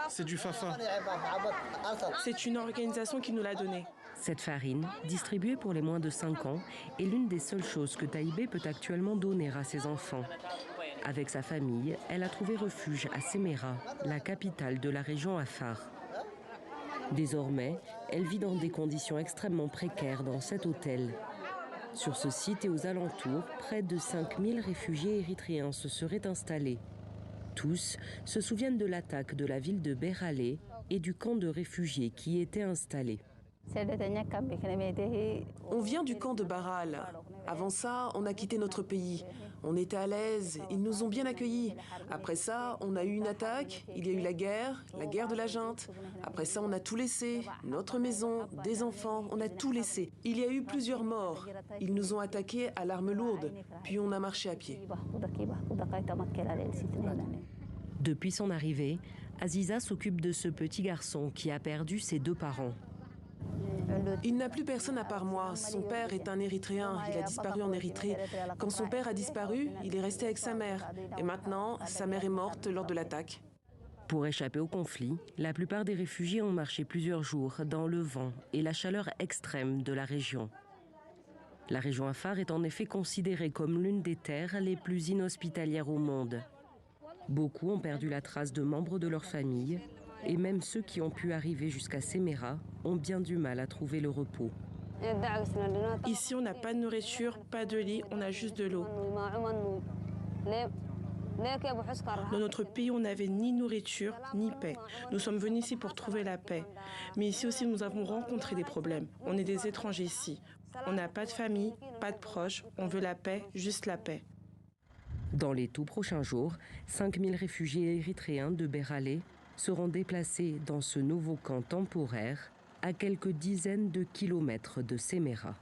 C'est du fafa. C'est une organisation qui nous l'a donné. Cette farine, distribuée pour les moins de 5 ans, est l'une des seules choses que Taïbé peut actuellement donner à ses enfants. Avec sa famille, elle a trouvé refuge à Semera, la capitale de la région Afar. Désormais, elle vit dans des conditions extrêmement précaires dans cet hôtel. Sur ce site et aux alentours, près de 5000 réfugiés érythréens se seraient installés. Tous se souviennent de l'attaque de la ville de Beralé et du camp de réfugiés qui y était installé. On vient du camp de Baral. Avant ça, on a quitté notre pays. On était à l'aise, ils nous ont bien accueillis. Après ça, on a eu une attaque, il y a eu la guerre de la junte. Après ça, on a tout laissé, notre maison, des enfants, on a tout laissé. Il y a eu plusieurs morts. Ils nous ont attaqués à l'arme lourde, puis on a marché à pied. Depuis son arrivée, Aziza s'occupe de ce petit garçon qui a perdu ses 2 parents. Il n'a plus personne à part moi. Son père est un Érythréen. Il a disparu en Érythrée. Quand son père a disparu, il est resté avec sa mère. Et maintenant, sa mère est morte lors de l'attaque. Pour échapper au conflit, la plupart des réfugiés ont marché plusieurs jours dans le vent et la chaleur extrême de la région. La région Afar est en effet considérée comme l'une des terres les plus inhospitalières au monde. Beaucoup ont perdu la trace de membres de leur famille. Et même ceux qui ont pu arriver jusqu'à Semera ont bien du mal à trouver le repos. Ici, on n'a pas de nourriture, pas de lit, on a juste de l'eau. Dans notre pays, on n'avait ni nourriture, ni paix. Nous sommes venus ici pour trouver la paix. Mais ici aussi, nous avons rencontré des problèmes. On est des étrangers ici. On n'a pas de famille, pas de proches. On veut la paix, juste la paix. Dans les tout prochains jours, 5000 réfugiés érythréens de Beralé seront déplacés dans ce nouveau camp temporaire à quelques dizaines de kilomètres de Semera.